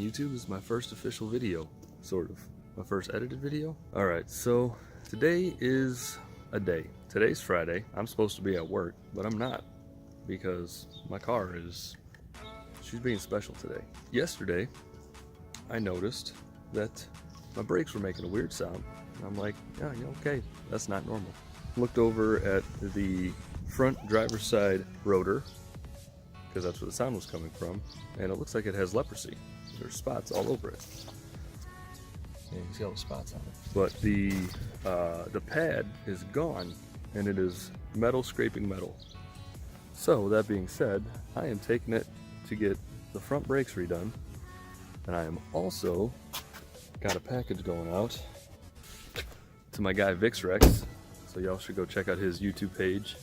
YouTube. This is my first official video, sort of. My first edited video. Alright, so today is a day. Today's Friday. I'm supposed to be at work, but I'm not because my car she's being special today. Yesterday, I noticed that my brakes were making a weird sound. And I'm like, yeah, okay, that's not normal. Looked over at the front driver's side rotor, because that's where the sound was coming from, and it looks like it has leprosy. There's spots all over it. Yeah, you can see all the spots on it. But the pad is gone, and it is metal scraping metal. So that being said, I am taking it to get the front brakes redone, and I am also got a package going out to my guy VixRex. So y'all should go check out his YouTube page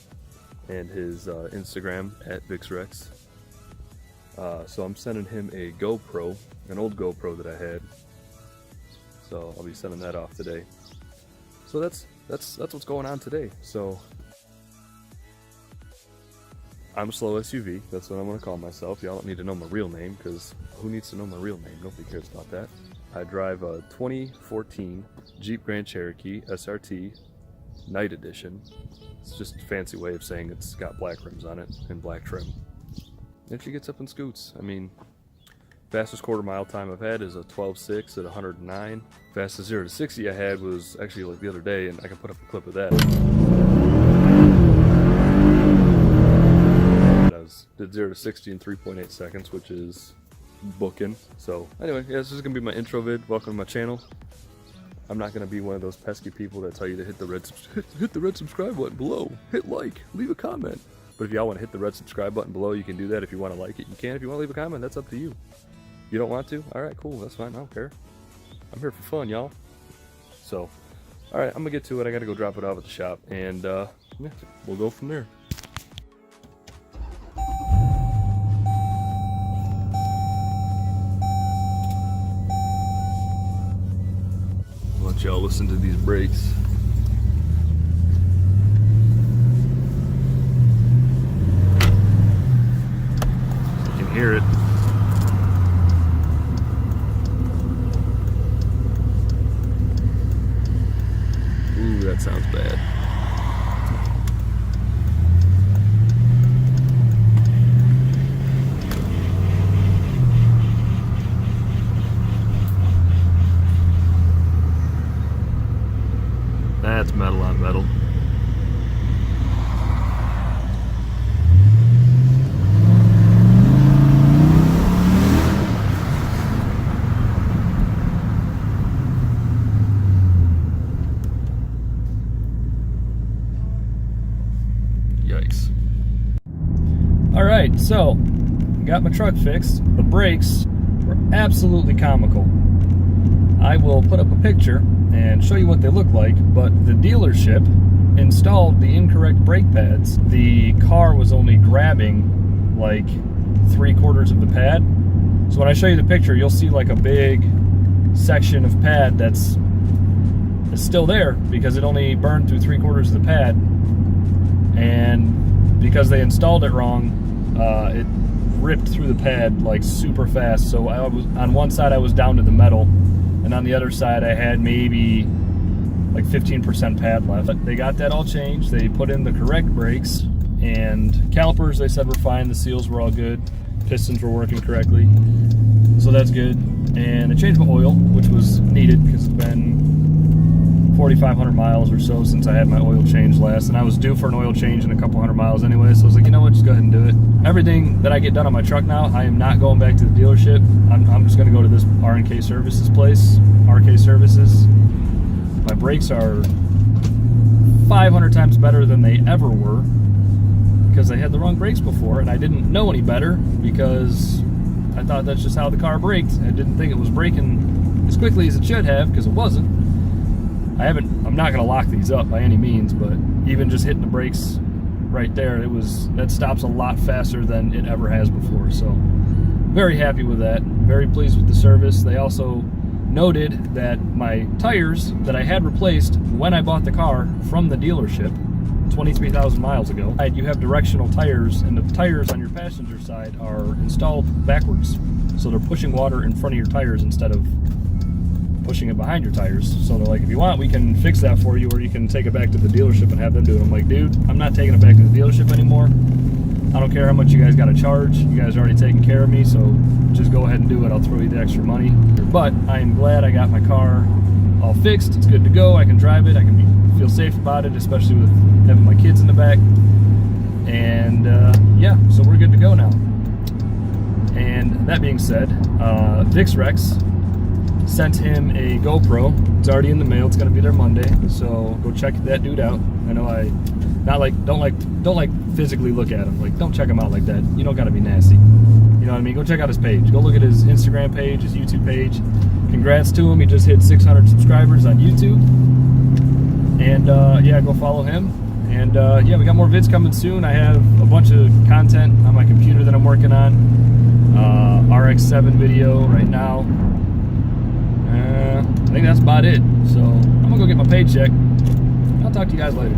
and his Instagram at VixRex. So I'm sending him a GoPro, an old GoPro that I had. So I'll be sending that off today. So that's what's going on today. So I'm a slow SUV. That's what I'm gonna call myself. Y'all don't need to know my real name, because who needs to know my real name? Nobody cares about that. I drive a 2014 Jeep Grand Cherokee SRT Night Edition. It's just a fancy way of saying it's got black rims on it and black trim. And she gets up and scoots. I mean, fastest quarter mile time I've had is a 12.6 at 109. Fastest 0 to 60 I had was actually like the other day, and I can put up a clip of that. Did 0 to 60 in 3.8 seconds, which is booking. So anyway, yeah, this is gonna be my intro vid. Welcome to my channel. I'm not gonna be one of those pesky people that tell you to hit the red subscribe button below, hit like, leave a comment. But if y'all want to hit the red subscribe button below, you can do that. If you want to like it, you can. If you want to leave a comment, that's up to you. If you don't want to, all right, cool, that's fine. I don't care. I'm here for fun, y'all. So, all right, I'm gonna get to it. I gotta go drop it off at the shop, and yeah, we'll go from there. Let y'all listen to these brakes. Hear it. Ooh, that sounds bad. That's metal on metal. Yikes. Alright, so got my truck fixed. The brakes were absolutely comical. I will put up a picture and show you what they look like, but the dealership installed the incorrect brake pads. The car was only grabbing like 3/4 of the pad. So when I show you the picture, you'll see like a big section of pad that's still there because it only burned through 3/4 of the pad. And because they installed it wrong, it ripped through the pad like super fast. So I was on one side I was down to the metal, and on the other side I had maybe like 15% pad left. But they got that all changed. They put in the correct brakes, and calipers they said were fine. The seals were all good. Pistons were working correctly, so that's good. And I changed my oil, which was needed because it's been 4,500 miles or so since I had my oil change last, and I was due for an oil change in a couple hundred miles anyway, so I was like, you know what, just go ahead and do it. Everything that I get done on my truck now, I am not going back to the dealership. I'm just going to go to this R&K Services place, RK Services. My brakes are 500 times better than they ever were because I had the wrong brakes before, and I didn't know any better because I thought that's just how the car braked. I didn't think it was braking as quickly as it should have, because it wasn't. I'm not gonna lock these up by any means, but even just hitting the brakes right there, that stops a lot faster than it ever has before. So very happy with that, very pleased with the service. They also noted that my tires that I had replaced when I bought the car from the dealership 23,000 miles ago, you have directional tires, and the tires on your passenger side are installed backwards. So they're pushing water in front of your tires instead of pushing it behind your tires. So they're like, if you want, we can fix that for you, or you can take it back to the dealership and have them do it. I'm like, dude, I'm not taking it back to the dealership anymore. I don't care how much you guys got to charge. You guys are already taking care of me, so just go ahead and do it. I'll throw you the extra money. But I am glad I got my car all fixed. It's good to go. I can drive it. I can feel safe about it, especially with having my kids in the back. And yeah, so we're good to go now. And that being said, Vix Rex sent him a GoPro. It's already in the mail. It's gonna be there Monday. So go check that dude out. I know don't like physically look at him. Like, don't check him out like that. You don't gotta be nasty. You know what I mean? Go check out his page. Go look at his Instagram page, his YouTube page. Congrats to him. He just hit 600 subscribers on YouTube. And yeah, go follow him. And yeah, we got more vids coming soon. I have a bunch of content on my computer that I'm working on. RX-7 video right now. I think that's about it. So I'm gonna go get my paycheck. I'll talk to you guys later.